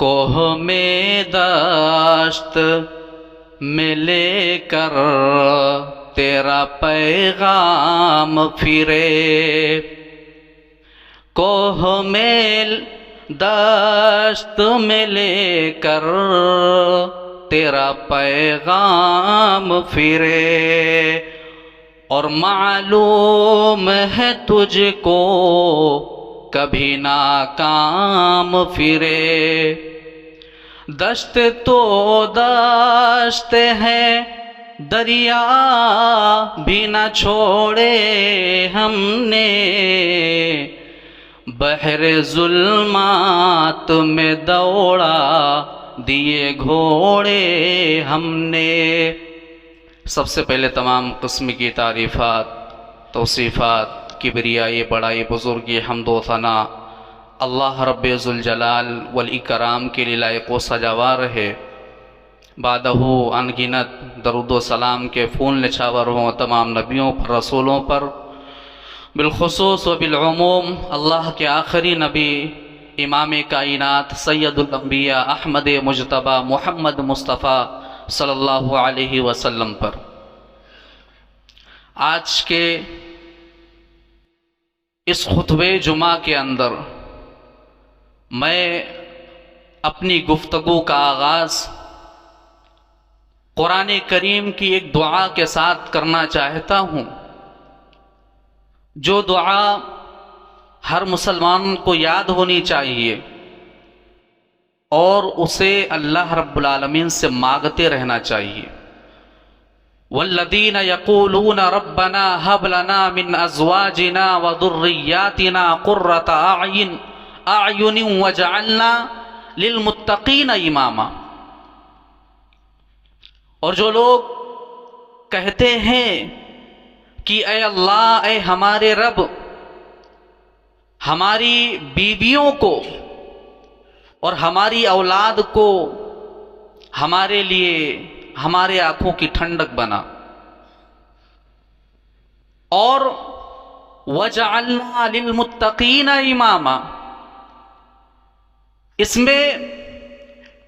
کوہ میں دشت میں لے کر تیرا پیغام پھرے، کوہ میں دشت میں لے کر تیرا پیغام پھرے، اور معلوم ہے تجھ کو کبھی ناکام پھرے۔ دشت تو دشت ہے، دریا بھی نہ چھوڑے ہم نے، بحر ظلمات میں دوڑا دیے گھوڑے ہم نے۔ سب سے پہلے تمام قسم کی تعریفات، توصیفات، کبریائی، بڑائی، بزرگی، حمد و ثنا اللہ رب ذوالجلال والاکرام کے لیے لائق و سجاوار ہے۔ بعدہ انگنت درود و سلام کے پھول نچھاور ہوں تمام نبیوں پر، رسولوں پر، بالخصوص و بالعموم اللہ کے آخری نبی امام کائنات سید الانبیاء احمد مجتبی محمد مصطفیٰ صلی اللہ علیہ وسلم پر۔ آج کے اس خطبہ جمعہ کے اندر میں اپنی گفتگو کا آغاز قرآن کریم کی ایک دعا کے ساتھ کرنا چاہتا ہوں، جو دعا ہر مسلمان کو یاد ہونی چاہیے اور اسے اللہ رب العالمین سے مانگتے رہنا چاہیے۔ والذین یقولون ربنا هب لنا من ازواجنا وذریاتنا قرۃ اعین وجعلنا للمتقین اماما۔ اور جو لوگ کہتے ہیں کہ اے اللہ، اے ہمارے رب، ہماری بیویوں کو اور ہماری اولاد کو ہمارے لیے ہمارے آنکھوں کی ٹھنڈک بنا، اور وَجَعَلْنَا لِلْمُتَّقِينَ إِمَامًا، اس میں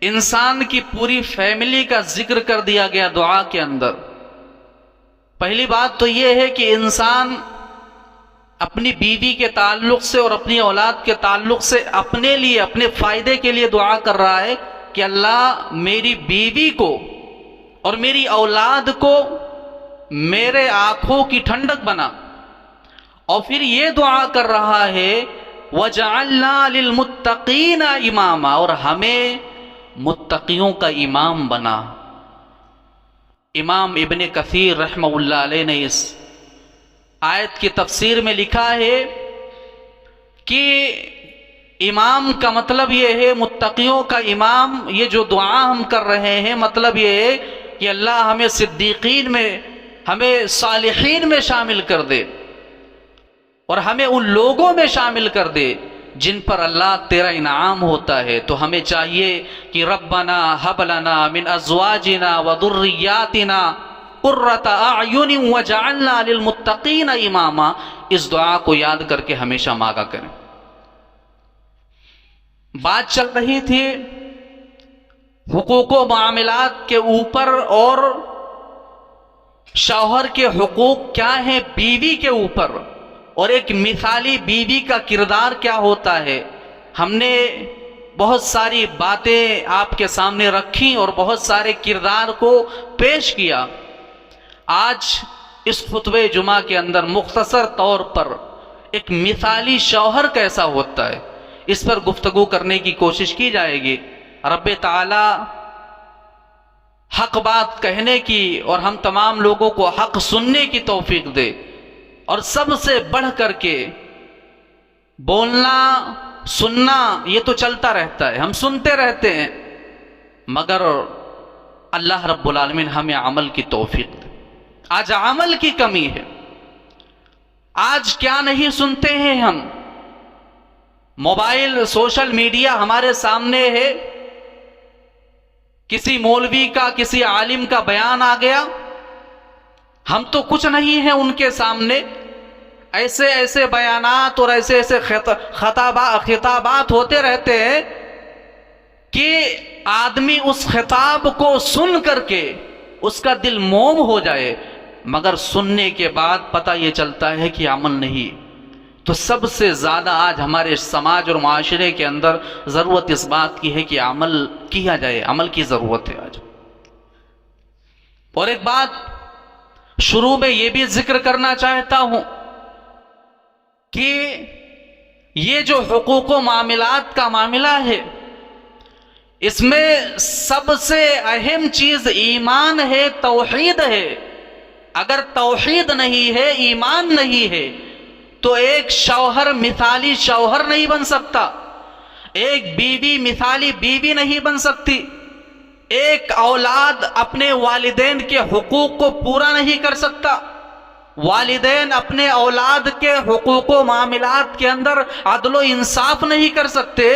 انسان کی پوری فیملی کا ذکر کر دیا گیا دعا کے اندر۔ پہلی بات تو یہ ہے کہ انسان اپنی بیوی کے تعلق سے اور اپنی اولاد کے تعلق سے اپنے لیے، اپنے فائدے کے لیے دعا کر رہا ہے کہ اللہ میری بیوی کو اور میری اولاد کو میرے آنکھوں کی ٹھنڈک بنا، اور پھر یہ دعا کر رہا ہے وَجَعَلْنَا لِلْمُتَّقِينَ إِمَامًا، اور ہمیں متقیوں کا امام بنا۔ امام ابن کثیر رحمہ اللہ علیہ نے اس آیت کی تفسیر میں لکھا ہے کہ امام کا مطلب یہ ہے، متقیوں کا امام، یہ جو دعا ہم کر رہے ہیں مطلب یہ ہے کہ اللہ ہمیں صدیقین میں، ہمیں صالحین میں شامل کر دے، اور ہمیں ان لوگوں میں شامل کر دے جن پر اللہ تیرا انعام ہوتا ہے۔ تو ہمیں چاہیے کہ ربنا ہب لنا من ازواجنا وذریاتنا قرۃ اعین وجعلنا للمتقین اماما، اس دعا کو یاد کر کے ہمیشہ مانگا کریں۔ بات چل رہی تھی حقوق و معاملات کے اوپر، اور شوہر کے حقوق کیا ہیں بیوی کے اوپر، اور ایک مثالی بیوی کا کردار کیا ہوتا ہے۔ ہم نے بہت ساری باتیں آپ کے سامنے رکھی اور بہت سارے کردار کو پیش کیا۔ آج اس خطبہ جمعہ کے اندر مختصر طور پر ایک مثالی شوہر کیسا ہوتا ہے، اس پر گفتگو کرنے کی کوشش کی جائے گی۔ رب تعالی حق بات کہنے کی اور ہم تمام لوگوں کو حق سننے کی توفیق دے، اور سب سے بڑھ کر کے بولنا سننا یہ تو چلتا رہتا ہے، ہم سنتے رہتے ہیں، مگر اللہ رب العالمین ہمیں عمل کی توفیق دے۔ آج عمل کی کمی ہے، آج کیا نہیں سنتے ہیں ہم، موبائل، سوشل میڈیا ہمارے سامنے ہے، کسی مولوی کا، کسی عالم کا بیان آ گیا، ہم تو کچھ نہیں ہیں ان کے سامنے، ایسے ایسے بیانات اور ایسے ایسے خطابات ہوتے رہتے ہیں کہ آدمی اس خطاب کو سن کر کے اس کا دل موم ہو جائے، مگر سننے کے بعد پتہ یہ چلتا ہے کہ عمل نہیں. تو سب سے زیادہ آج ہمارے سماج اور معاشرے کے اندر ضرورت اس بات کی ہے کہ عمل کیا جائے، عمل کی ضرورت ہے آج. اور ایک بات شروع میں یہ بھی ذکر کرنا چاہتا ہوں کہ یہ جو حقوق و معاملات کا معاملہ ہے، اس میں سب سے اہم چیز ایمان ہے، توحید ہے. اگر توحید نہیں ہے، ایمان نہیں ہے، تو ایک شوہر مثالی شوہر نہیں بن سکتا، ایک بیوی مثالی بیوی نہیں بن سکتی، ایک اولاد اپنے والدین کے حقوق کو پورا نہیں کر سکتا، والدین اپنے اولاد کے حقوق و معاملات کے اندر عدل و انصاف نہیں کر سکتے.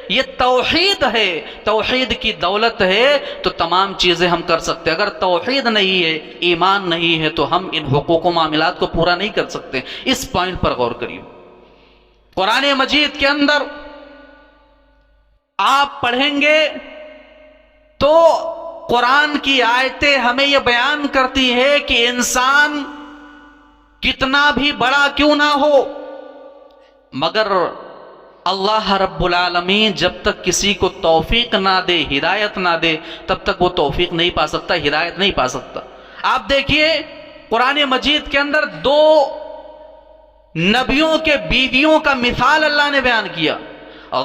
یہ توحید ہے، توحید کی دولت ہے تو تمام چیزیں ہم کر سکتے. اگر توحید نہیں ہے، ایمان نہیں ہے، تو ہم ان حقوق و معاملات کو پورا نہیں کر سکتے. اس پوائنٹ پر غور کریے. قرآن مجید کے اندر آپ پڑھیں گے تو قرآن کی آیتیں ہمیں یہ بیان کرتی ہے کہ انسان کتنا بھی بڑا کیوں نہ ہو، مگر اللہ رب العالمین جب تک کسی کو توفیق نہ دے، ہدایت نہ دے، تب تک وہ توفیق نہیں پا سکتا، ہدایت نہیں پا سکتا. آپ دیکھیے قرآن مجید کے اندر دو نبیوں کے بیویوں کا مثال اللہ نے بیان کیا.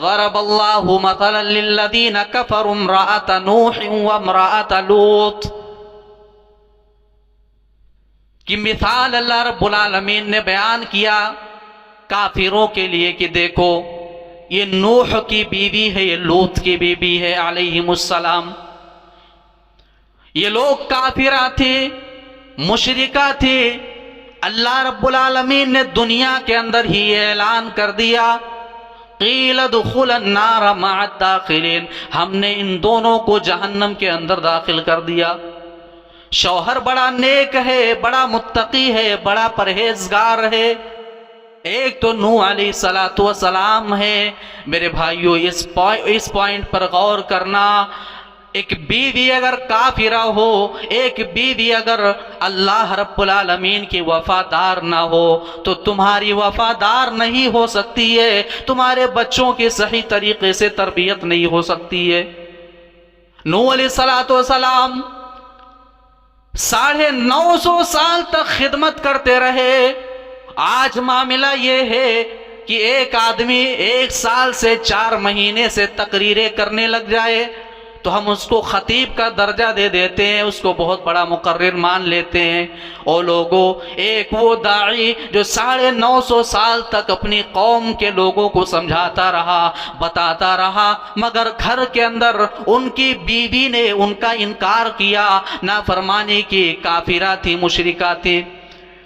ضرب اللہ مثلا للذین کفروا امرأۃ نوح وامرأۃ لوط، کی مثال اللہ رب العالمین نے بیان کیا کافروں کے لیے کہ دیکھو یہ نوح کی بیوی ہے، یہ لوط کی بیوی ہے علیہم السلام. یہ لوگ کافرہ تھے، مشرکہ تھے. اللہ رب العالمین نے دنیا کے اندر ہی اعلان کر دیا قیل ادخل النار مع الداخلین، ہم نے ان دونوں کو جہنم کے اندر داخل کر دیا. شوہر بڑا نیک ہے، بڑا متقی ہے، بڑا پرہیزگار ہے. ایک تو نوح علیہ السلام ہے. میرے بھائیو اس پوائنٹ پر غور کرنا. ایک بیوی اگر کافرہ ہو، ایک بیوی اگر اللہ رب العالمین کی وفادار نہ ہو تو تمہاری وفادار نہیں ہو سکتی ہے، تمہارے بچوں کی صحیح طریقے سے تربیت نہیں ہو سکتی ہے. نوح علیہ السلام 950 سال تک خدمت کرتے رہے. آج معاملہ یہ ہے کہ ایک آدمی 1 سال سے 4 مہینے سے تقریریں کرنے لگ جائے تو ہم اس کو خطیب کا درجہ دے دیتے ہیں، اس کو بہت بڑا مقرر مان لیتے ہیں. اور لوگوں، ایک وہ داعی جو 950 سال تک اپنی قوم کے لوگوں کو سمجھاتا رہا، بتاتا رہا، مگر گھر کے اندر ان کی بیوی نے ان کا انکار کیا، نافرمانی کی، کافرہ تھی، مشرکہ تھی.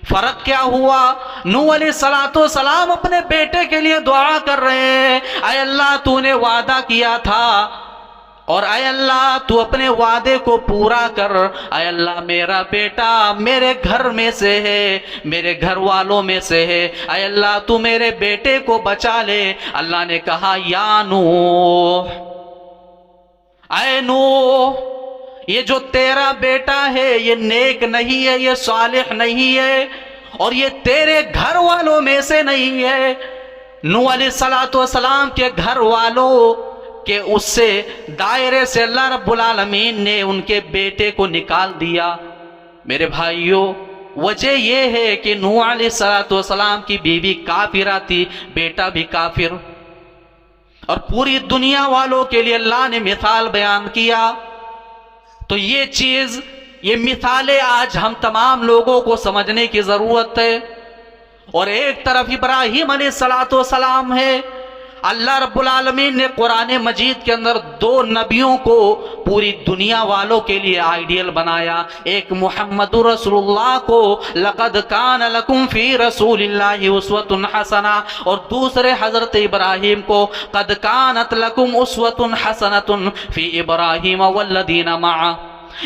فرق کیا ہوا؟ نوح علیہ السلام اپنے بیٹے کے لیے دعا کر رہے ہیں، اے اللہ تو نے وعدہ کیا تھا اور اے اللہ تو اپنے وعدے کو پورا کر. اے اللہ میرا بیٹا میرے گھر میں سے ہے، میرے گھر والوں میں سے ہے، اے اللہ تو میرے بیٹے کو بچا لے. اللہ نے کہا یا نوح، اے نوح، یہ جو تیرا بیٹا ہے یہ نیک نہیں ہے، یہ صالح نہیں ہے، اور یہ تیرے گھر والوں میں سے نہیں ہے. نوح علیہ السلام کے گھر والوں کہ اس سے دائرے سے اللہ رب العالمین نے ان کے بیٹے کو نکال دیا. میرے بھائیوں، وجہ یہ ہے کہ نوح علیہ السلام کی بیوی کافرہ تھی، بیٹا بھی کافر، اور پوری دنیا والوں کے لیے اللہ نے مثال بیان کیا. تو یہ چیز، یہ مثالیں آج ہم تمام لوگوں کو سمجھنے کی ضرورت ہے. اور ایک طرف ابراہیم علیہ السلام ہے. اللہ رب العالمین نے قرآن مجید کے اندر 2 نبیوں کو پوری دنیا والوں کے لیے آئیڈیل بنایا. ایک محمد رسول اللہ کو لقد کان لکم فی رسول اللہ اسوۃ حسنہ، اور دوسرے حضرت ابراہیم کو قد کانت لکم اسوۃ حسنۃ فی ابراہیم والذین معہ.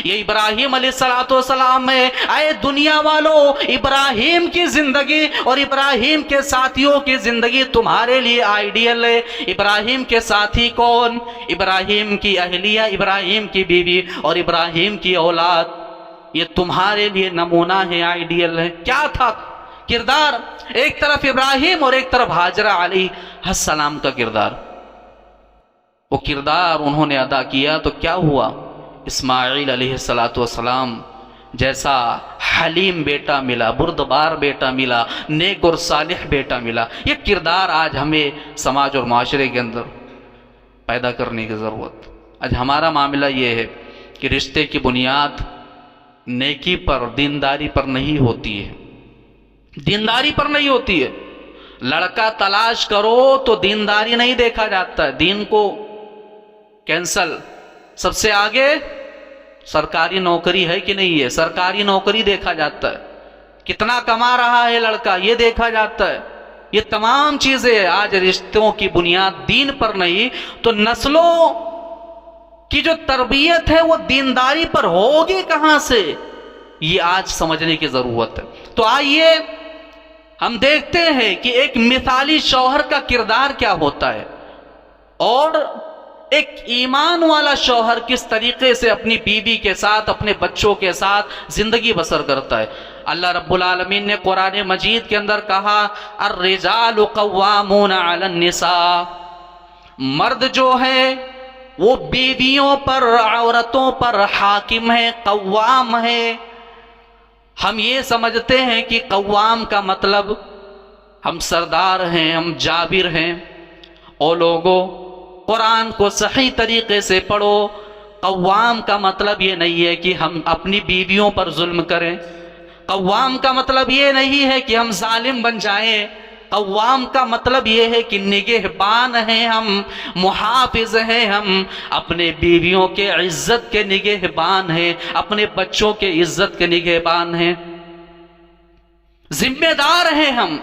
یہ ابراہیم علیہ السلام ہے۔ اے دنیا والو، ابراہیم کی زندگی اور ابراہیم کے ساتھیوں کی زندگی تمہارے لیے آئیڈیل ہے۔ ابراہیم کے ساتھی کون؟ ابراہیم کی اہلیہ، ابراہیم کی بیوی اور ابراہیم کی اولاد، یہ تمہارے لیے نمونہ ہے، آئیڈیل ہے۔ کیا تھا کردار؟ ایک طرف ابراہیم اور ایک طرف حاجرہ علیہ السلام کا کردار، وہ کردار انہوں نے ادا کیا تو کیا ہوا؟ اسماعیل علیہ السلام جیسا حلیم بیٹا ملا، بردبار بیٹا ملا، نیک اور صالح بیٹا ملا۔ یہ کردار آج ہمیں سماج اور معاشرے کے اندر پیدا کرنے کی ضرورت۔ آج ہمارا معاملہ یہ ہے کہ رشتے کی بنیاد نیکی پر، دینداری پر نہیں ہوتی ہے، دینداری پر نہیں ہوتی ہے۔ لڑکا تلاش کرو تو دینداری نہیں دیکھا جاتا ہے، دین کو کینسل۔ سب سے آگے سرکاری نوکری ہے کہ نہیں ہے، سرکاری نوکری دیکھا جاتا ہے، کتنا کما رہا ہے لڑکا یہ دیکھا جاتا ہے۔ یہ تمام چیزیں آج رشتوں کی بنیاد دین پر نہیں تو نسلوں کی جو تربیت ہے وہ دینداری پر ہوگی کہاں سے، یہ آج سمجھنے کی ضرورت ہے۔ تو آئیے ہم دیکھتے ہیں کہ ایک مثالی شوہر کا کردار کیا ہوتا ہے اور ایک ایمان والا شوہر کس طریقے سے اپنی بیوی کے ساتھ، اپنے بچوں کے ساتھ زندگی بسر کرتا ہے۔ اللہ رب العالمین نے قرآن مجید کے اندر کہا الرجال قوامون علی النساء، مرد جو ہے وہ بیویوں پر، عورتوں پر حاکم ہے، قوام ہے۔ ہم یہ سمجھتے ہیں کہ قوام کا مطلب ہم سردار ہیں، ہم جابر ہیں۔ او لوگوں، قرآن کو صحیح طریقے سے پڑھو۔ قوام کا مطلب یہ نہیں ہے کہ ہم اپنی بیویوں پر ظلم کریں، قوام کا مطلب یہ نہیں ہے کہ ہم ظالم بن جائیں، قوام کا مطلب یہ ہے کہ نگہبان ہیں ہم، محافظ ہیں ہم، اپنے بیویوں کے عزت کے نگہبان ہیں، اپنے بچوں کے عزت کے نگہبان ہیں، ذمہ دار ہیں ہم۔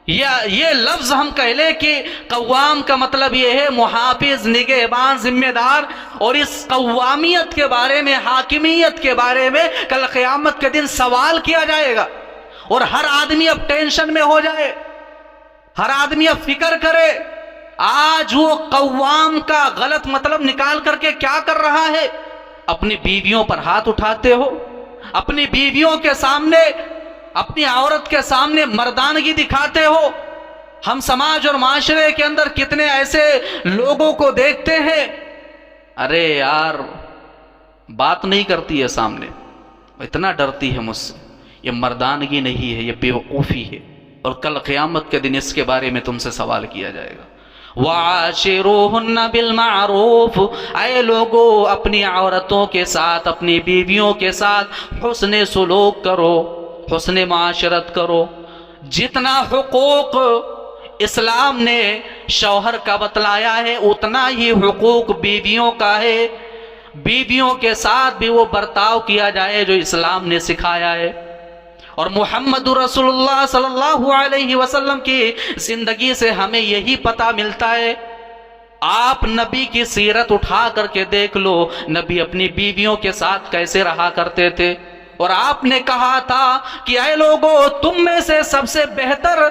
یہ لفظ ہم کہہ لیں کہ قوام کا مطلب یہ ہے محافظ، نگہبان، ذمہ دار، اور اس قوامیت کے بارے میں، حاکمیت کے بارے میں کل قیامت کے دن سوال کیا جائے گا، اور ہر آدمی اب ٹینشن میں ہو جائے، ہر آدمی اب فکر کرے۔ آج وہ قوام کا غلط مطلب نکال کر کے کیا کر رہا ہے؟ اپنی بیویوں پر ہاتھ اٹھاتے ہو، اپنی بیویوں کے سامنے، اپنی عورت کے سامنے مردانگی دکھاتے ہو۔ ہم سماج اور معاشرے کے اندر کتنے ایسے لوگوں کو دیکھتے ہیں، ارے یار بات نہیں کرتی ہے سامنے، اتنا ڈرتی ہے مجھ سے، یہ مردانگی نہیں ہے، یہ بیوقوفی ہے، اور کل قیامت کے دن اس کے بارے میں تم سے سوال کیا جائے گا۔ وَعَاشِرُوهُنَّ بِالْمَعْرُوفِ، اے لوگو اپنی عورتوں کے ساتھ، اپنی بیویوں کے ساتھ حسن سلوک کرو، حسن معاشرت کرو۔ جتنا حقوق اسلام نے شوہر کا بتلایا ہے اتنا ہی حقوق بیویوں کا ہے، بیویوں کے ساتھ بھی وہ برتاؤ کیا جائے جو اسلام نے سکھایا ہے۔ اور محمد رسول اللہ صلی اللہ علیہ وسلم کی زندگی سے ہمیں یہی پتہ ملتا ہے۔ آپ نبی کی سیرت اٹھا کر کے دیکھ لو، نبی اپنی بیویوں کے ساتھ کیسے رہا کرتے تھے، اور آپ نے کہا تھا کہ اے لوگو تم میں سے سب سے بہتر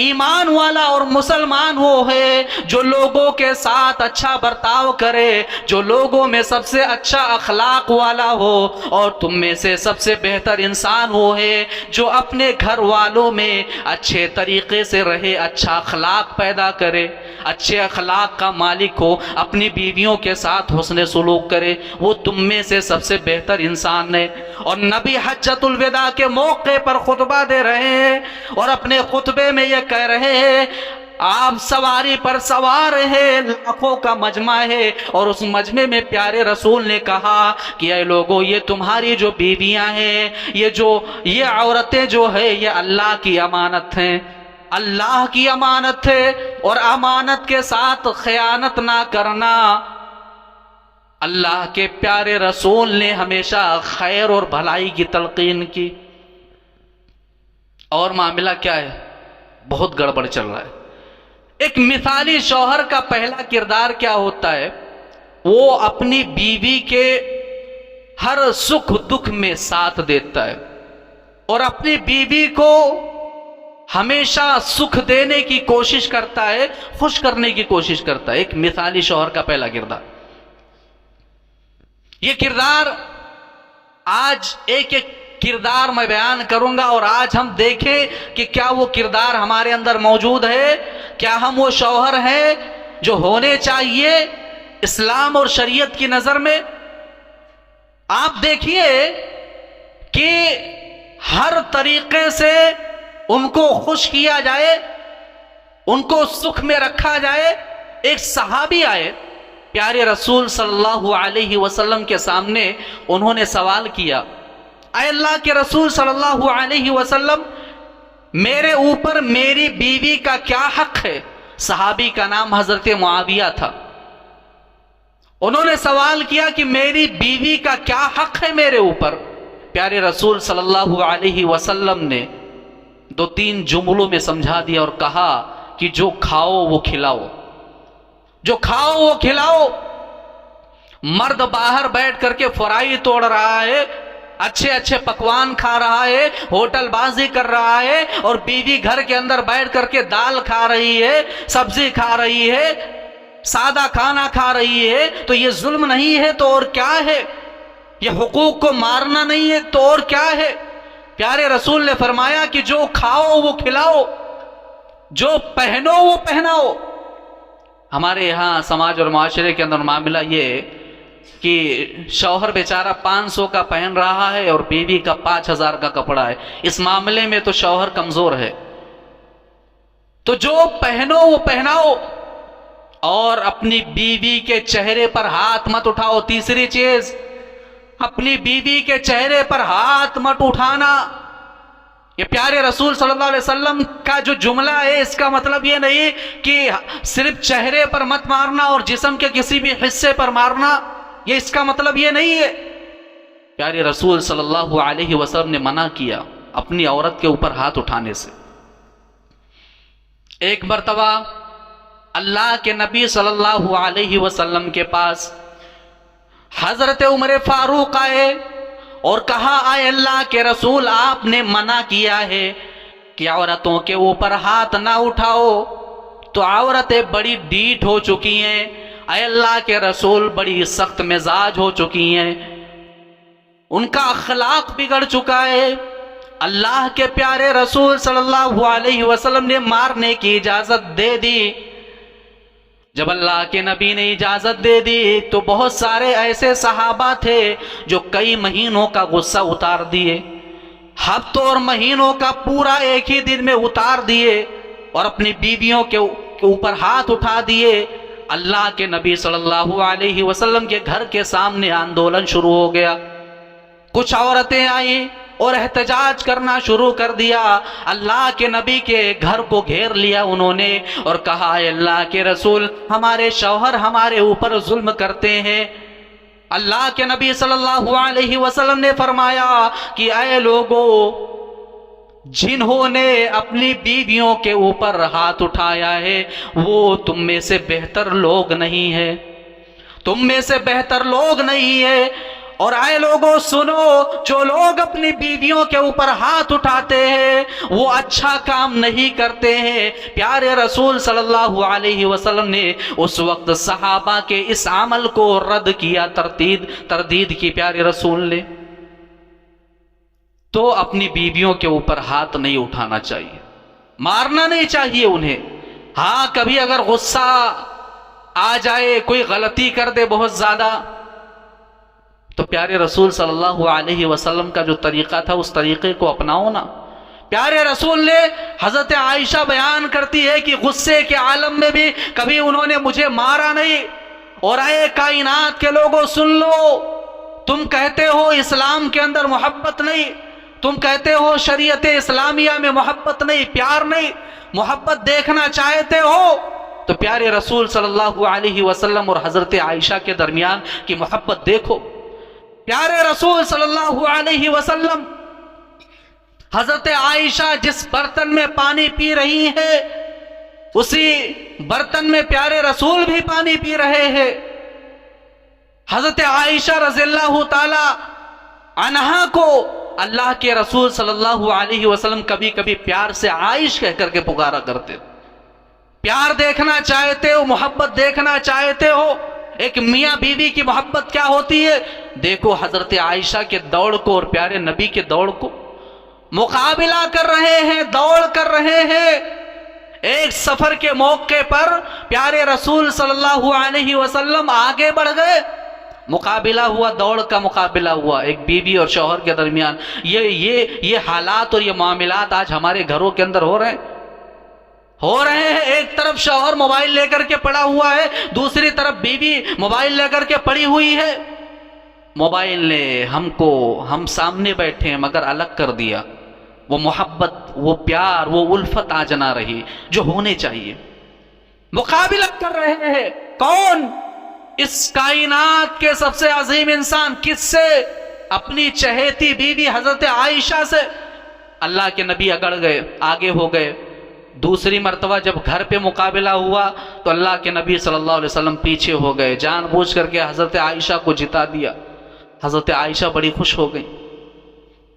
ایمان والا اور مسلمان وہ ہے جو لوگوں کے ساتھ اچھا برتاؤ کرے، جو لوگوں میں سب سے اچھا اخلاق والا ہو، اور تم میں سے سب سے بہتر انسان وہ ہے جو اپنے گھر والوں میں اچھے طریقے سے رہے، اچھا اخلاق پیدا کرے، اچھے اخلاق کا مالک ہو، اپنی بیویوں کے ساتھ حسن سلوک کرے، وہ تم میں سے سب سے بہتر انسان ہے۔ اور نبی حجۃ الوداع کے موقع پر خطبہ دے رہے ہیں، اور اپنے خطبے میں یہ کہہ رہے ہیں آپ سواری پر سوار ہیں، لاکھوں کا مجمع ہے، اور اس مجمع میں پیارے رسول نے کہا کہ اے لوگوں یہ تمہاری جو بیویاں ہیں، یہ عورتیں جو ہے یہ اللہ کی امانت ہیں، اللہ کی امانت ہے، اور امانت کے ساتھ خیانت نہ کرنا۔ اللہ کے پیارے رسول نے ہمیشہ خیر اور بھلائی کی تلقین کی، اور معاملہ کیا ہے؟ بہت گڑبڑ چل رہا ہے۔ ایک مثالی شوہر کا پہلا کردار کیا ہوتا ہے؟ وہ اپنی بیوی کے ہر سکھ دکھ میں ساتھ دیتا ہے اور اپنی بیوی کو ہمیشہ سکھ دینے کی کوشش کرتا ہے، خوش کرنے کی کوشش کرتا ہے۔ ایک مثالی شوہر کا پہلا کردار، یہ کردار آج ایک ایک کردار میں بیان کروں گا، اور آج ہم دیکھیں کہ کیا وہ کردار ہمارے اندر موجود ہے، کیا ہم وہ شوہر ہیں جو ہونے چاہیے اسلام اور شریعت کی نظر میں۔ آپ دیکھیے کہ ہر طریقے سے ان کو خوش کیا جائے، ان کو سکھ میں رکھا جائے۔ ایک صحابی آئے پیارے رسول صلی اللہ علیہ وسلم کے سامنے، انہوں نے سوال کیا، اے اللہ کے رسول صلی اللہ علیہ وسلم، میرے اوپر میری بیوی کا کیا حق ہے؟ صحابی کا نام حضرت معاویہ تھا۔ انہوں نے سوال کیا کہ میری بیوی کا کیا حق ہے میرے اوپر؟ پیارے رسول صلی اللہ علیہ وسلم نے دو تین جملوں میں سمجھا دیا اور کہا کہ جو کھاؤ وہ کھلاؤ، جو کھاؤ وہ کھلاؤ۔ مرد باہر بیٹھ کر کے فرائی توڑ رہا ہے، اچھے اچھے پکوان کھا رہا ہے، ہوٹل بازی کر رہا ہے، اور بیوی گھر کے اندر بیٹھ کر کے دال کھا رہی ہے، سبزی کھا رہی ہے، سادہ کھانا کھا رہی ہے۔ تو یہ ظلم نہیں ہے تو اور کیا ہے؟ یہ حقوق کو مارنا نہیں ہے تو اور کیا ہے؟ پیارے رسول نے فرمایا کہ جو کھاؤ وہ کھلاؤ، جو پہنو وہ پہناؤ۔ ہمارے یہاں سماج اور معاشرے کے اندر معاملہ یہ ہے کہ شوہر بیچارہ 500 کا پہن رہا ہے اور بیوی کا 5000 کا کپڑا ہے۔ اس معاملے میں تو شوہر کمزور ہے۔ تو جو پہنو وہ پہناؤ، اور اپنی بیوی کے چہرے پر ہاتھ مت اٹھاؤ۔ تیسری چیز، اپنی بیوی کے چہرے پر ہاتھ مت اٹھانا۔ یہ پیارے رسول صلی اللہ علیہ وسلم کا جو جملہ ہے، اس کا مطلب یہ نہیں کہ صرف چہرے پر مت مارنا اور جسم کے کسی بھی حصے پر مارنا، یہ اس کا مطلب یہ نہیں ہے۔ پیارے رسول صلی اللہ علیہ وسلم نے منع کیا اپنی عورت کے اوپر ہاتھ اٹھانے سے۔ ایک مرتبہ اللہ کے نبی صلی اللہ علیہ وسلم کے پاس حضرت عمر فاروق آئے اور کہا، اے اللہ کے رسول، آپ نے منع کیا ہے کہ عورتوں کے اوپر ہاتھ نہ اٹھاؤ، تو عورتیں بڑی ڈھیٹ ہو چکی ہیں، اے اللہ کے رسول بڑی سخت مزاج ہو چکی ہیں، ان کا اخلاق بگڑ چکا ہے۔ اللہ کے پیارے رسول صلی اللہ علیہ وسلم نے مارنے کی اجازت دے دی۔ جب اللہ کے نبی نے اجازت دے دی تو بہت سارے ایسے صحابہ تھے جو کئی مہینوں کا غصہ اتار دیے، ہفتوں اور مہینوں کا پورا ایک ہی دن میں اتار دیے، اور اپنی بیویوں کے اوپر ہاتھ اٹھا دیے۔ اللہ کے نبی صلی اللہ علیہ وسلم کے گھر کے سامنے آندولن شروع ہو گیا۔ کچھ عورتیں آئیں اور احتجاج کرنا شروع کر دیا۔ اللہ کے نبی کے گھر کو گھیر لیا انہوں نے اور کہا، اے اللہ کے رسول، ہمارے شوہر ہمارے اوپر ظلم کرتے ہیں۔ اللہ کے نبی صلی اللہ علیہ وسلم نے فرمایا کہ اے لوگو، جنہوں نے اپنی بیویوں کے اوپر ہاتھ اٹھایا ہے وہ تم میں سے بہتر لوگ نہیں ہے، تم میں سے بہتر لوگ نہیں ہے۔ اور اے لوگوں سنو، جو لوگ اپنی بیویوں کے اوپر ہاتھ اٹھاتے ہیں وہ اچھا کام نہیں کرتے ہیں۔ پیارے رسول صلی اللہ علیہ وسلم نے اس وقت صحابہ کے اس عمل کو رد کیا، تردید کی پیارے رسول نے۔ تو اپنی بیویوں کے اوپر ہاتھ نہیں اٹھانا چاہیے، مارنا نہیں چاہیے انہیں۔ ہاں، کبھی اگر غصہ آ جائے، کوئی غلطی کر دے بہت زیادہ، تو پیارے رسول صلی اللہ علیہ وسلم کا جو طریقہ تھا اس طریقے کو اپناؤ نا۔ پیارے رسول نے، حضرت عائشہ بیان کرتی ہے کہ غصے کے عالم میں بھی کبھی انہوں نے مجھے مارا نہیں۔ اور اے کائنات کے لوگوں سن لو، تم کہتے ہو اسلام کے اندر محبت نہیں، تم کہتے ہو شریعت اسلامیہ میں محبت نہیں، پیار نہیں، محبت دیکھنا چاہتے ہو، تو پیارے رسول صلی اللہ علیہ وسلم اور حضرت عائشہ کے درمیان کی محبت دیکھو۔ پیارے رسول صلی اللہ علیہ وسلم، حضرت عائشہ جس برتن میں پانی پی رہی ہے اسی برتن میں پیارے رسول بھی پانی پی رہے ہیں۔ حضرت عائشہ رضی اللہ تعالی انہا کو اللہ کے رسول صلی اللہ علیہ وسلم کبھی کبھی پیار سے عائش کہہ کر کے پکارا کرتے. پیار دیکھنا چاہتے ہو, محبت دیکھنا چاہتے ہو, ایک میاں بیوی کی محبت کیا ہوتی ہے, دیکھو حضرت عائشہ کے دوڑ کو اور پیارے نبی کے دوڑ کو. مقابلہ کر رہے ہیں, دوڑ کر رہے ہیں. ایک سفر کے موقع پر پیارے رسول صلی اللہ علیہ وسلم آگے بڑھ گئے, مقابلہ ہوا, دوڑ کا مقابلہ ہوا ایک بیوی اور شوہر کے درمیان. یہ حالات اور یہ معاملات آج ہمارے گھروں کے اندر ہو رہے ہیں. ایک طرف شوہر موبائل لے کر کے پڑا ہوا ہے, دوسری طرف بیوی موبائل لے کر کے پڑی ہوئی ہے. موبائل نے ہم سامنے بیٹھے ہیں مگر الگ کر دیا. وہ محبت, وہ پیار, وہ الفت آج نہ رہی جو ہونے چاہیے. مقابلہ کر رہے ہیں کون؟ اس کائنات کے سب سے عظیم انسان. کس سے؟ اپنی چہیتی بیوی حضرت عائشہ سے. اللہ کے نبی اگڑ گئے, آگے ہو گئے. دوسری مرتبہ جب گھر پہ مقابلہ ہوا تو اللہ کے نبی صلی اللہ علیہ وسلم پیچھے ہو گئے, جان بوجھ کر کے حضرت عائشہ کو جتا دیا. حضرت عائشہ بڑی خوش ہو گئی.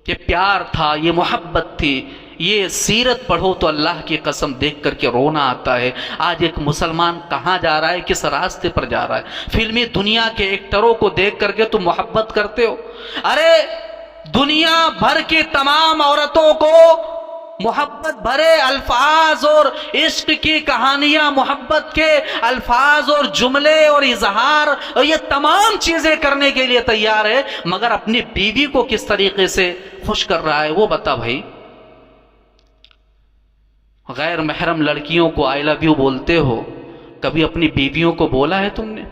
یہ پیار تھا, یہ محبت تھی. یہ سیرت پڑھو تو اللہ کی قسم دیکھ کر کے رونا آتا ہے. آج ایک مسلمان کہاں جا رہا ہے, کس راستے پر جا رہا ہے. فلمی دنیا کے ایکٹروں کو دیکھ کر کے تم محبت کرتے ہو. ارے دنیا بھر کی تمام عورتوں کو محبت بھرے الفاظ اور عشق کی کہانیاں, محبت کے الفاظ اور جملے اور اظہار اور یہ تمام چیزیں کرنے کے لیے تیار ہے, مگر اپنی بیوی کو کس طریقے سے خوش کر رہا ہے وہ بتا بھائی. غیر محرم لڑکیوں کو آئی لو یو بولتے ہو, کبھی اپنی بیویوں کو بولا ہے تم نے؟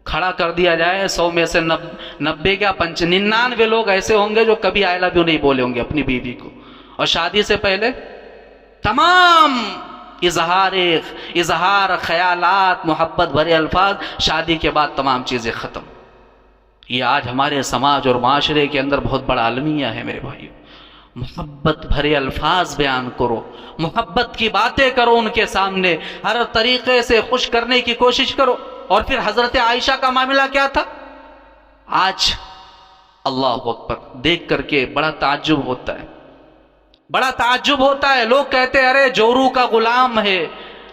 کھڑا کر دیا جائے 100 میں سے 90 کیا 99 لوگ ایسے ہوں گے جو کبھی آئی لو یو نہیں بولے ہوں گے اپنی بیوی کو. اور شادی سے پہلے تمام اظہار خیالات, محبت بھرے الفاظ, شادی کے بعد تمام چیزیں ختم. یہ آج ہمارے سماج اور معاشرے کے اندر بہت بڑا المیہ ہے میرے بھائیو. محبت بھرے الفاظ بیان کرو, محبت کی باتیں کرو ان کے سامنے, ہر طریقے سے خوش کرنے کی کوشش کرو. اور پھر حضرت عائشہ کا معاملہ کیا تھا؟ آج اللہ اکبر دیکھ کر کے بڑا تعجب ہوتا ہے, بڑا تعجب ہوتا ہے. لوگ کہتے ہیں ارے جورو کا غلام ہے,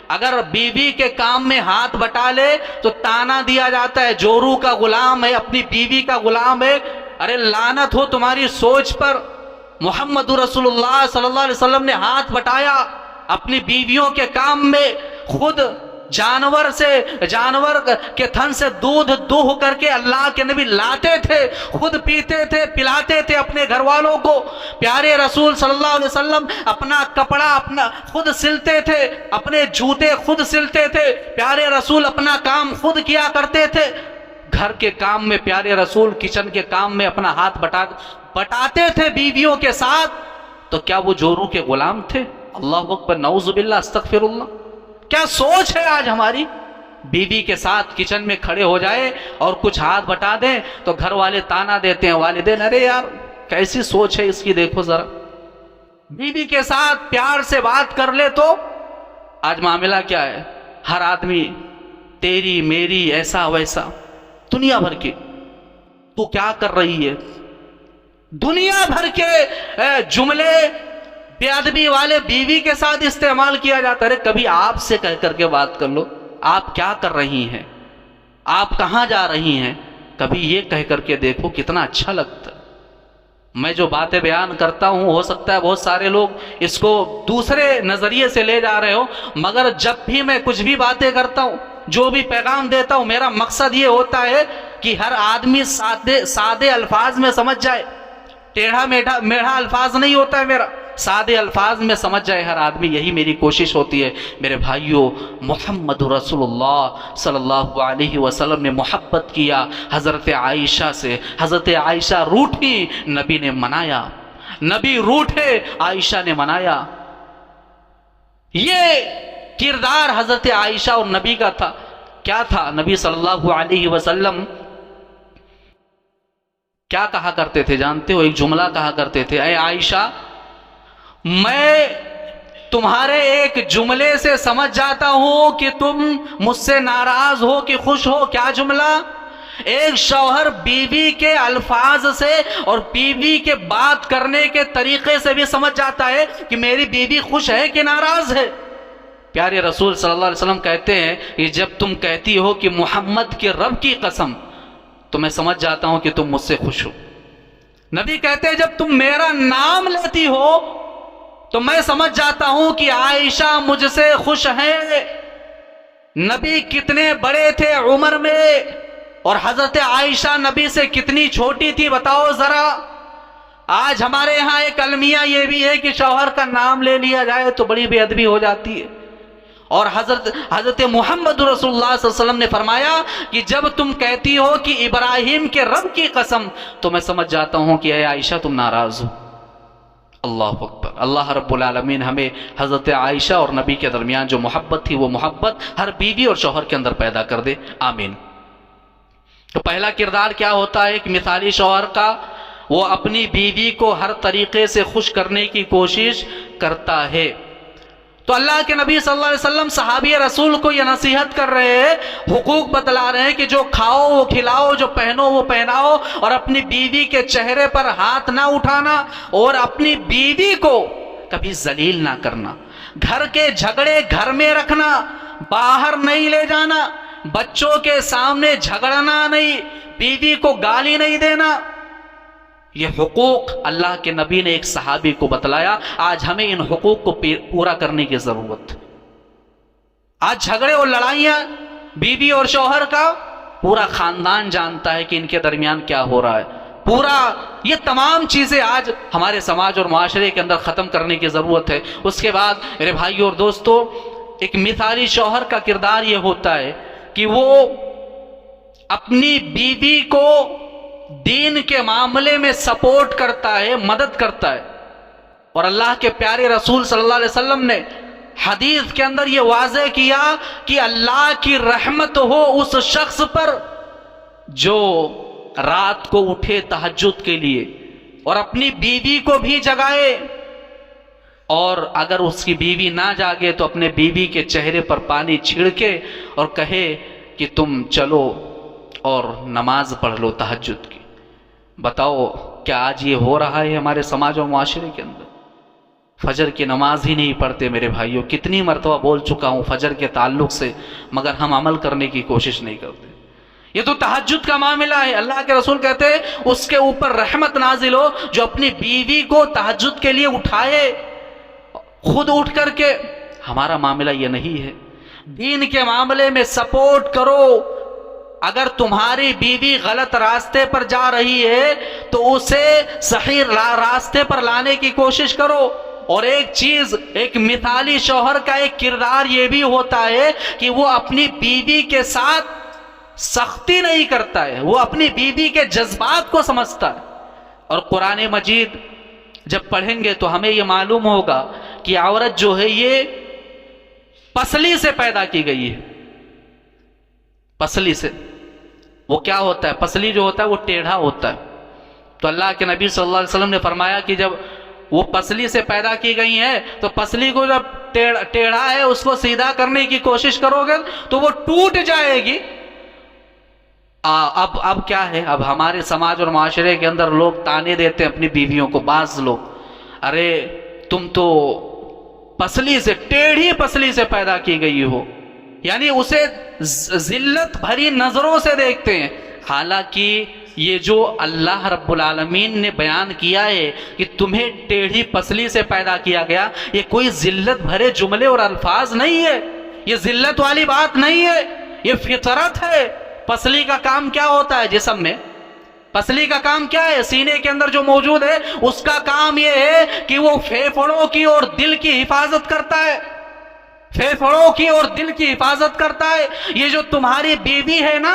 اگر بیوی کے کام میں ہاتھ بٹا لے تو تانا دیا جاتا ہے جورو کا غلام ہے, اپنی بیوی کا غلام ہے. ارے لعنت ہو تمہاری سوچ پر. محمد رسول اللہ صلی اللہ علیہ وسلم نے ہاتھ بٹایا اپنی بیویوں کے کام میں. خود جانور کے تھن سے دودھ دوہ کر کے اللہ کے نبی لاتے تھے, خود پیتے تھے, پلاتے تھے اپنے گھر والوں کو. پیارے رسول صلی اللہ علیہ وسلم اپنا کپڑا خود سلتے تھے, اپنے جوتے خود سلتے تھے. پیارے رسول اپنا کام خود کیا کرتے تھے. گھر کے کام میں پیارے رسول کچن کے کام میں اپنا ہاتھ بٹاتے تھے بیویوں کے ساتھ. تو کیا وہ جورو کے غلام تھے؟ اللہ اکبر, نعوذ باللہ, استغفر اللہ. کیا سوچ ہے آج ہماری؟ بیوی کے ساتھ کچن میں کھڑے ہو جائے اور کچھ ہاتھ بٹا دیں تو گھر والے تانا دیتے ہیں, والدین ارے یار کیسی سوچ ہے اس کی, دیکھو ذرا. بیوی کے ساتھ پیار سے بات کر لے تو آج معاملہ کیا ہے؟ ہر آدمی تیری میری ایسا ویسا, دنیا بھر کی. تو کیا کر رہی ہے؟ دنیا بھر کے جملے بے ادبی والے بیوی کے ساتھ استعمال کیا جاتا ہے. کبھی آپ سے کہہ کر کے بات کر لو, آپ کیا کر رہی ہیں, آپ کہاں جا رہی ہیں, کبھی یہ کہہ کر کے دیکھو کتنا اچھا لگتا ہے. میں جو باتیں بیان کرتا ہوں ہو سکتا ہے بہت سارے لوگ اس کو دوسرے نظریے سے لے جا رہے ہو, مگر جب بھی میں کچھ بھی باتیں کرتا ہوں, جو بھی پیغام دیتا ہوں, میرا مقصد یہ ہوتا ہے کہ ہر آدمی سادے الفاظ میں سمجھ جائے. ٹیڑھا میڑھا الفاظ نہیں ہوتا ہے میرا, سادے الفاظ میں سمجھ جائے ہر آدمی, یہی میری کوشش ہوتی ہے. میرے بھائیوں, محمد رسول اللہ صلی اللہ علیہ وسلم نے محبت کیا حضرت عائشہ سے. حضرت عائشہ روٹھی, نبی نے منایا. نبی روٹھے, عائشہ نے منایا. یہ کردار حضرت عائشہ اور نبی کا تھا. کیا تھا؟ نبی صلی اللہ علیہ وسلم کیا کہا کرتے تھے جانتے ہو؟ ایک جملہ کہا کرتے تھے, اے عائشہ میں تمہارے ایک جملے سے سمجھ جاتا ہوں کہ تم مجھ سے ناراض ہو کہ خوش ہو. کیا جملہ؟ ایک شوہر بیوی کے الفاظ سے اور بیوی کے بات کرنے کے طریقے سے بھی سمجھ جاتا ہے کہ میری بیوی خوش ہے کہ ناراض ہے۔ پیارے رسول صلی اللہ علیہ وسلم کہتے ہیں کہ جب تم کہتی ہو کہ محمد کے رب کی قسم، تو میں سمجھ جاتا ہوں کہ تم مجھ سے خوش ہو۔ نبی کہتے ہیں جب تم میرا نام لیتی ہو تو میں سمجھ جاتا ہوں کہ عائشہ مجھ سے خوش ہیں۔ نبی کتنے بڑے تھے عمر میں، اور حضرت عائشہ نبی سے کتنی چھوٹی تھی بتاؤ ذرا۔ آج ہمارے ہاں ایک المیہ یہ بھی ہے کہ شوہر کا نام لے لیا جائے تو بڑی بے ادبی ہو جاتی ہے، اور حضرت محمد رسول اللہ صلی اللہ علیہ وسلم نے فرمایا کہ جب تم کہتی ہو کہ ابراہیم کے رب کی قسم، تو میں سمجھ جاتا ہوں کہ اے عائشہ تم ناراض ہو۔ اللہ اکبر۔ اللہ رب العالمین ہمیں حضرت عائشہ اور نبی کے درمیان جو محبت تھی وہ محبت ہر بیوی اور شوہر کے اندر پیدا کر دے، آمین۔ تو پہلا کردار کیا ہوتا ہے ایک مثالی شوہر کا؟ وہ اپنی بیوی کو ہر طریقے سے خوش کرنے کی کوشش کرتا ہے۔ تو اللہ کے نبی صلی اللہ علیہ وسلم صحابی رسول کو یہ نصیحت کر رہے ہیں، حقوق بتلا رہے ہیں کہ جو کھاؤ وہ کھلاؤ، جو پہنو وہ پہناؤ، اور اپنی بیوی کے چہرے پر ہاتھ نہ اٹھانا، اور اپنی بیوی کو کبھی ذلیل نہ کرنا، گھر کے جھگڑے گھر میں رکھنا، باہر نہیں لے جانا، بچوں کے سامنے جھگڑنا نہیں، بیوی کو گالی نہیں دینا۔ یہ حقوق اللہ کے نبی نے ایک صحابی کو بتلایا۔ آج ہمیں ان حقوق کو پورا کرنے کی ضرورت ہے۔ آج جھگڑے اور لڑائیاں بیوی اور شوہر کا پورا خاندان جانتا ہے کہ ان کے درمیان کیا ہو رہا ہے، پورا یہ تمام چیزیں آج ہمارے سماج اور معاشرے کے اندر ختم کرنے کی ضرورت ہے۔ اس کے بعد میرے بھائیو اور دوستو، ایک مثالی شوہر کا کردار یہ ہوتا ہے کہ وہ اپنی بیوی کو دین کے معاملے میں سپورٹ کرتا ہے، مدد کرتا ہے۔ اور اللہ کے پیارے رسول صلی اللہ علیہ وسلم نے حدیث کے اندر یہ واضح کیا کہ اللہ کی رحمت ہو اس شخص پر جو رات کو اٹھے تہجد کے لیے اور اپنی بیوی کو بھی جگائے، اور اگر اس کی بیوی نہ جاگے تو اپنے بیوی کے چہرے پر پانی چھڑکے اور کہے کہ تم چلو اور نماز پڑھ لو تہجد کی۔ بتاؤ کیا آج یہ ہو رہا ہے ہمارے سماج و معاشرے کے اندر؟ فجر کی نماز ہی نہیں پڑھتے میرے بھائیوں۔ کتنی مرتبہ بول چکا ہوں فجر کے تعلق سے، مگر ہم عمل کرنے کی کوشش نہیں کرتے۔ یہ تو تہجد کا معاملہ ہے۔ اللہ کے رسول کہتے ہیں اس کے اوپر رحمت نازل ہو جو اپنی بیوی کو تہجد کے لیے اٹھائے خود اٹھ کر کے۔ ہمارا معاملہ یہ نہیں ہے۔ دین کے معاملے میں سپورٹ کرو۔ اگر تمہاری بیوی غلط راستے پر جا رہی ہے تو اسے صحیح راستے پر لانے کی کوشش کرو۔ اور ایک چیز، ایک مثالی شوہر کا ایک کردار یہ بھی ہوتا ہے کہ وہ اپنی بیوی کے ساتھ سختی نہیں کرتا ہے، وہ اپنی بیوی کے جذبات کو سمجھتا ہے۔ اور قرآن مجید جب پڑھیں گے تو ہمیں یہ معلوم ہوگا کہ عورت جو ہے یہ پسلی سے پیدا کی گئی ہے۔ پسلی سے وہ کیا ہوتا ہے؟ پسلی جو ہوتا ہے وہ ٹیڑھا ہوتا ہے۔ تو اللہ کے نبی صلی اللہ علیہ وسلم نے فرمایا کہ جب وہ پسلی سے پیدا کی گئی ہیں تو پسلی کو جب ٹیڑھا ہے اس کو سیدھا کرنے کی کوشش کرو گے تو وہ ٹوٹ جائے گی۔ اب کیا ہے؟ اب ہمارے سماج اور معاشرے کے اندر لوگ تانے دیتے ہیں اپنی بیویوں کو، بعض لوگ، ارے تم تو پسلی سے، ٹیڑھی پسلی سے پیدا کی گئی ہو، یعنی اسے ذلت بھری نظروں سے دیکھتے ہیں۔ حالانکہ یہ جو اللہ رب العالمین نے بیان کیا ہے کہ تمہیں ٹیڑھی پسلی سے پیدا کیا گیا، یہ کوئی ذلت بھرے جملے اور الفاظ نہیں ہے، یہ ذلت والی بات نہیں ہے، یہ فطرت ہے۔ پسلی کا کام کیا ہوتا ہے جسم میں؟ پسلی کا کام کیا ہے؟ سینے کے اندر جو موجود ہے اس کا کام یہ ہے کہ وہ پھیپھڑوں کی اور دل کی حفاظت کرتا ہے، پھیپھڑوں کی اور دل کی حفاظت کرتا ہے۔ یہ جو تمہاری بیوی ہے نا،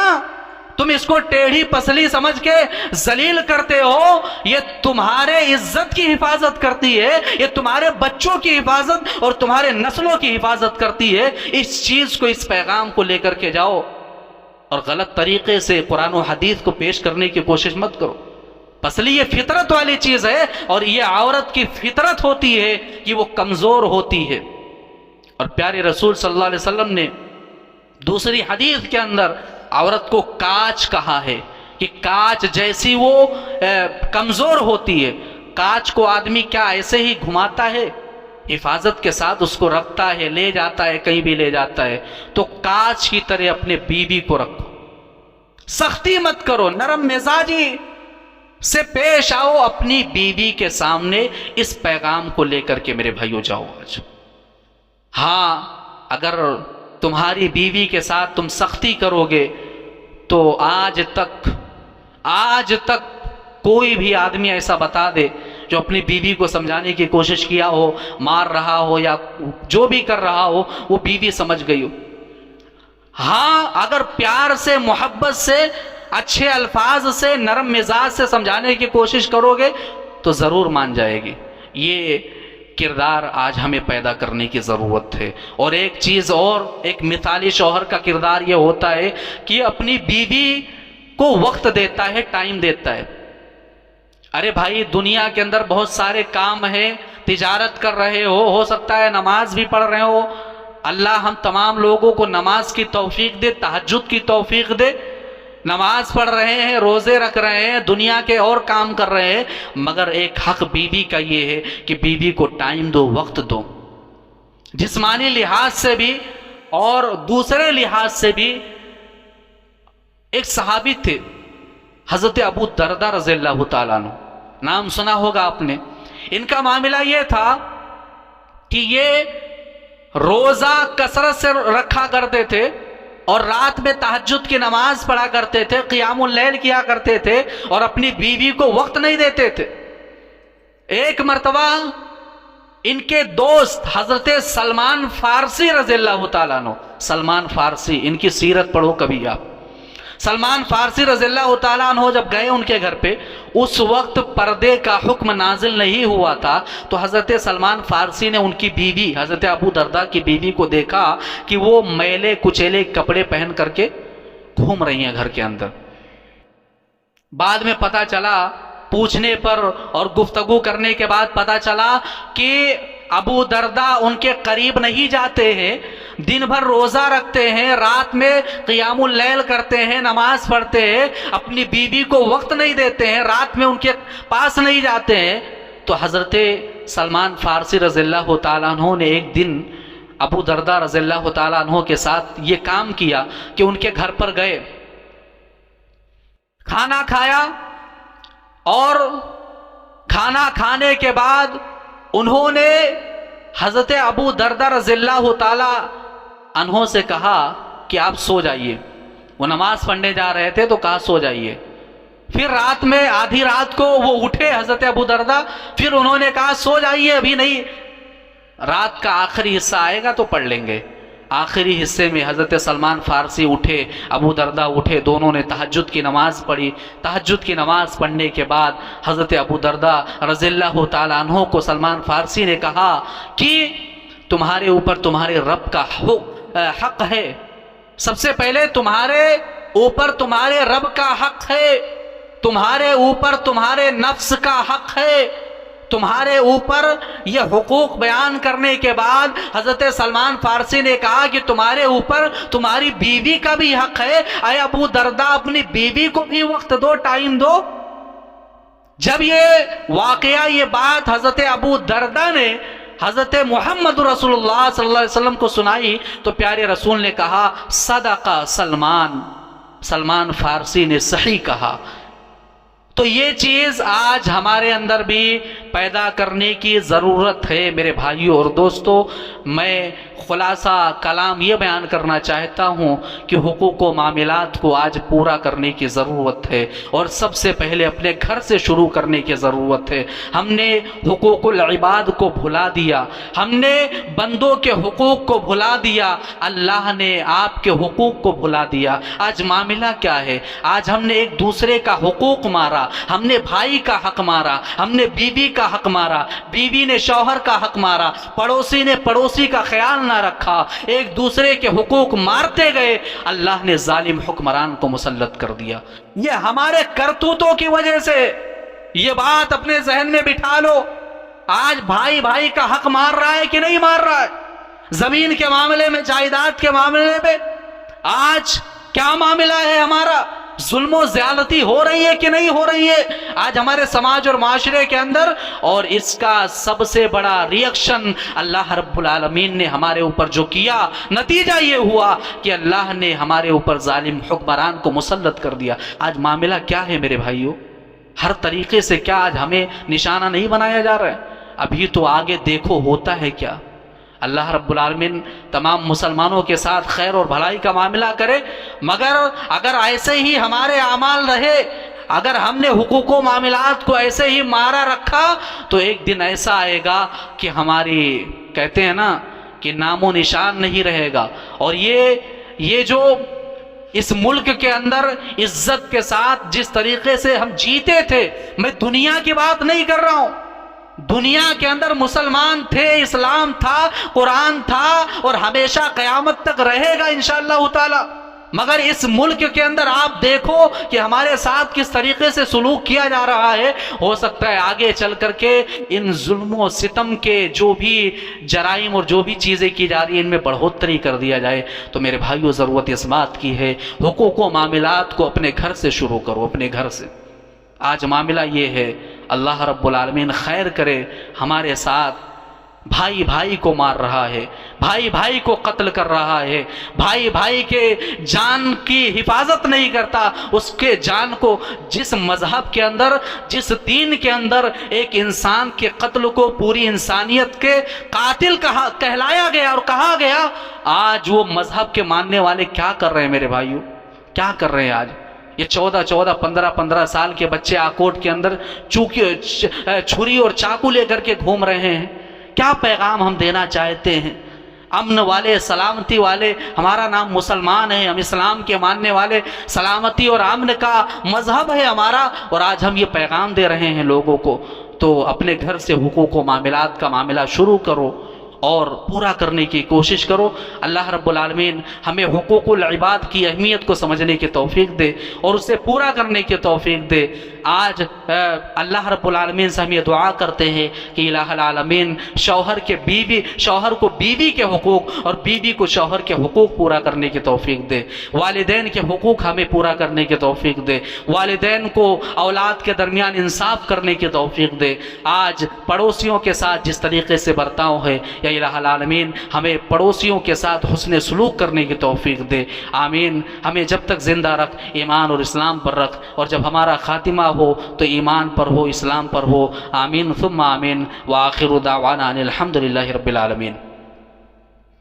تم اس کو ٹیڑھی پسلی سمجھ کے ذلیل کرتے ہو، یہ تمہارے عزت کی حفاظت کرتی ہے، یہ تمہارے بچوں کی حفاظت اور تمہارے نسلوں کی حفاظت کرتی ہے۔ اس چیز کو، اس پیغام کو لے کر کے جاؤ اور غلط طریقے سے قرآن و حدیث کو پیش کرنے کی کوشش مت کرو۔ پسلی یہ فطرت والی چیز ہے، اور یہ عورت کی فطرت ہوتی ہے کہ وہ کمزور ہوتی ہے۔ اور پیارے رسول صلی اللہ علیہ وسلم نے دوسری حدیث کے اندر عورت کو کاچ کہا ہے کہ کاچ جیسی وہ کمزور ہوتی ہے، کاچ کو آدمی کیا ایسے ہی گھماتا ہے؟ حفاظت کے ساتھ اس کو رکھتا ہے، لے جاتا ہے، کہیں بھی لے جاتا ہے۔ تو کاچ کی طرح اپنے بیوی کو رکھو، سختی مت کرو، نرم مزاجی سے پیش آؤ اپنی بیوی کے سامنے۔ اس پیغام کو لے کر کے میرے بھائیو جاؤ آج۔ ہاں، اگر تمہاری بیوی کے ساتھ تم سختی کرو گے تو آج تک کوئی بھی آدمی ایسا بتا دے جو اپنی بیوی کو سمجھانے کی کوشش کیا ہو، مار رہا ہو یا جو بھی کر رہا ہو، وہ بیوی سمجھ گئی ہو۔ ہاں، اگر پیار سے، محبت سے، اچھے الفاظ سے، نرم مزاج سے سمجھانے کی کوشش کرو گے تو ضرور مان جائے گی۔ یہ کردار آج ہمیں پیدا کرنے کی ضرورت ہے۔ اور ایک چیز اور، ایک مثالی شوہر کا کردار یہ ہوتا ہے کہ اپنی بیوی کو وقت دیتا ہے، ٹائم دیتا ہے۔ ارے بھائی، دنیا کے اندر بہت سارے کام ہیں، تجارت کر رہے ہو سکتا ہے نماز بھی پڑھ رہے ہو۔ اللہ ہم تمام لوگوں کو نماز کی توفیق دے، تہجد کی توفیق دے۔ نماز پڑھ رہے ہیں، روزے رکھ رہے ہیں، دنیا کے اور کام کر رہے ہیں، مگر ایک حق بیوی کا یہ ہے کہ بیوی کو ٹائم دو، وقت دو، جسمانی لحاظ سے بھی اور دوسرے لحاظ سے بھی۔ ایک صحابی تھے حضرت ابو دردہ رضی اللہ تعالیٰ عنہ، نام سنا ہوگا آپ نے۔ ان کا معاملہ یہ تھا کہ یہ روزہ کثرت سے رکھا کرتے تھے اور رات میں تہجد کی نماز پڑھا کرتے تھے، قیام اللیل کیا کرتے تھے اور اپنی بیوی کو وقت نہیں دیتے تھے۔ ایک مرتبہ ان کے دوست حضرت سلمان فارسی رضی اللہ تعالیٰ عنہ، سلمان فارسی، ان کی سیرت پڑھو کبھی آپ۔ سلمان فارسی رضی اللہ تعالیٰ عنہ جب گئے ان کے گھر پہ، اس وقت پردے کا حکم نازل نہیں ہوا تھا، تو حضرت سلمان فارسی نے ان کی بیوی حضرت ابو دردہ کی بیوی کو دیکھا کہ وہ میلے کچیلے کپڑے پہن کر کے گھوم رہی ہیں گھر کے اندر۔ بعد میں پتا چلا، پوچھنے پر اور گفتگو کرنے کے بعد پتا چلا کہ ابو دردہ ان کے قریب نہیں جاتے ہیں، دن بھر روزہ رکھتے ہیں، رات میں قیام اللیل کرتے ہیں، نماز پڑھتے ہیں، اپنی بیوی کو وقت نہیں دیتے ہیں، رات میں ان کے پاس نہیں جاتے ہیں۔ تو حضرت سلمان فارسی رضی اللہ تعالیٰ عنہ نے ایک دن ابو دردہ رضی اللہ تعالیٰ عنہ کے ساتھ یہ کام کیا کہ ان کے گھر پر گئے، کھانا کھایا، اور کھانا کھانے کے بعد انہوں نے حضرت ابو دردہ رضی اللہ تعالی عنہ سے کہا کہ آپ سو جائیے۔ وہ نماز پڑھنے جا رہے تھے تو کہا سو جائیے۔ پھر رات میں آدھی رات کو وہ اٹھے حضرت ابو دردہ، پھر انہوں نے کہا سو جائیے، ابھی نہیں، رات کا آخری حصہ آئے گا تو پڑھ لیں گے۔ آخری حصے میں حضرت سلمان فارسی اٹھے، ابو دردہ اٹھے، دونوں نے تہجد کی نماز پڑھی۔ تہجد کی نماز پڑھنے کے بعد حضرت ابو دردہ رضی اللہ تعالیٰ عنہ کو سلمان فارسی نے کہا کہ تمہارے اوپر تمہارے رب کا حق ہے، سب سے پہلے تمہارے اوپر تمہارے رب کا حق ہے، تمہارے اوپر تمہارے نفس کا حق ہے۔ تمہارے اوپر یہ حقوق بیان کرنے کے بعد حضرت سلمان فارسی نے کہا کہ تمہارے اوپر تمہاری بیوی کا بھی حق ہے۔ اے ابو دردہ، اپنی بیوی کو بھی وقت دو، ٹائم دو۔ جب یہ واقعہ، یہ بات حضرت ابو دردہ نے حضرت محمد رسول اللہ صلی اللہ علیہ وسلم کو سنائی تو پیارے رسول نے کہا صدقہ سلمان، سلمان فارسی نے صحیح کہا۔ تو یہ چیز آج ہمارے اندر بھی پیدا کرنے کی ضرورت ہے میرے بھائیوں اور دوستو۔ میں خلاصہ کلام یہ بیان کرنا چاہتا ہوں کہ حقوق و معاملات کو آج پورا کرنے کی ضرورت ہے، اور سب سے پہلے اپنے گھر سے شروع کرنے کی ضرورت ہے۔ ہم نے حقوق العباد کو بھلا دیا، ہم نے بندوں کے حقوق کو بھلا دیا، اللہ نے آپ کے حقوق کو بھلا دیا۔ آج معاملہ کیا ہے؟ آج ہم نے ایک دوسرے کا حقوق مارا، ہم نے بھائی کا حق مارا، ہم نے بیوی کا حق مارا، بیوی نے شوہر کا حق مارا، پڑوسی نے پڑوسی کا خیال نہ رکھا، ایک دوسرے کے حقوق مارتے گئے، اللہ نے ظالم حکمران کو مسلط کر دیا۔ یہ ہمارے کرتوتوں کی وجہ سے، یہ بات اپنے ذہن میں بٹھا لو۔ آج بھائی بھائی کا حق مار رہا ہے کہ نہیں مار رہا ہے؟ زمین کے معاملے میں، جائیداد کے معاملے میں آج کیا معاملہ ہے ہمارا؟ ظلم و زیادتی ہو رہی ہے کہ نہیں ہو رہی ہے آج ہمارے سماج اور معاشرے کے اندر؟ اور اس کا سب سے بڑا ریئیکشن اللہ رب العالمین نے ہمارے اوپر جو کیا، نتیجہ یہ ہوا کہ اللہ نے ہمارے اوپر ظالم حکمران کو مسلط کر دیا۔ آج معاملہ کیا ہے میرے بھائیوں؟ ہر طریقے سے کیا آج ہمیں نشانہ نہیں بنایا جا رہا ہے؟ ابھی تو آگے دیکھو ہوتا ہے کیا۔ اللہ رب العالمین تمام مسلمانوں کے ساتھ خیر اور بھلائی کا معاملہ کرے، مگر اگر ایسے ہی ہمارے اعمال رہے، اگر ہم نے حقوق و معاملات کو ایسے ہی مارا رکھا، تو ایک دن ایسا آئے گا کہ ہماری، کہتے ہیں نا کہ نام و نشان نہیں رہے گا۔ اور یہ جو اس ملک کے اندر عزت کے ساتھ جس طریقے سے ہم جیتے تھے، میں دنیا کی بات نہیں کر رہا ہوں، دنیا کے اندر مسلمان تھے، اسلام تھا، قرآن تھا، اور ہمیشہ قیامت تک رہے گا انشاءاللہ تعالی، مگر اس ملک کے اندر آپ دیکھو کہ ہمارے ساتھ کس طریقے سے سلوک کیا جا رہا ہے۔ ہو سکتا ہے آگے چل کر کے ان ظلم و ستم کے جو بھی جرائم اور جو بھی چیزیں کی جا رہی ہیں ان میں بڑھوتری کر دیا جائے۔ تو میرے بھائیو، ضرورت اس بات کی ہے، حقوق و معاملات کو اپنے گھر سے شروع کرو، اپنے گھر سے۔ آج معاملہ یہ ہے، اللہ رب العالمین خیر کرے، ہمارے ساتھ بھائی بھائی کو مار رہا ہے، بھائی بھائی کو قتل کر رہا ہے، بھائی بھائی کے جان کی حفاظت نہیں کرتا، اس کے جان کو جس مذہب کے اندر، جس دین کے اندر ایک انسان کے قتل کو پوری انسانیت کے قاتل کہلایا گیا اور کہا گیا، آج وہ مذہب کے ماننے والے کیا کر رہے ہیں میرے بھائیو؟ کیا کر رہے ہیں آج؟ یہ 15 سال کے بچے آکوٹ کے اندر چھری اور چاقو لے کر کے گھوم رہے ہیں۔ کیا پیغام ہم دینا چاہتے ہیں؟ امن والے، سلامتی والے، ہمارا نام مسلمان ہے، ہم اسلام کے ماننے والے، سلامتی اور امن کا مذہب ہے ہمارا، اور آج ہم یہ پیغام دے رہے ہیں لوگوں کو۔ تو اپنے گھر سے حقوق و معاملات کا معاملہ شروع کرو اور پورا کرنے کی کوشش کرو۔ اللہ رب العالمین ہمیں حقوق العباد کی اہمیت کو سمجھنے کی توفیق دے اور اسے پورا کرنے کی توفیق دے۔ آج اللہ رب العالمین سے ہم یہ دعا کرتے ہیں کہ الہ العالمین شوہر کو بیوی کے حقوق اور بیوی کو شوہر کے حقوق پورا کرنے کی توفیق دے، والدین کے حقوق ہمیں پورا کرنے کی توفیق دے، والدین کو اولاد کے درمیان انصاف کرنے کی توفیق دے۔ آج پڑوسیوں کے ساتھ جس طریقے سے برتاؤ ہے، یا الہ العالمین ہمیں پڑوسیوں کے ساتھ حسن سلوک کرنے کی توفیق دے۔ آمین۔ ہمیں جب تک زندہ رکھ، ایمان اور اسلام پر رکھ، اور جب ہمارا خاتمہ ہو تو ایمان پر ہو، اسلام پر ہو۔ آمین ثم آمین۔ وآخر دعوانا ان الحمد للہ رب العالمین۔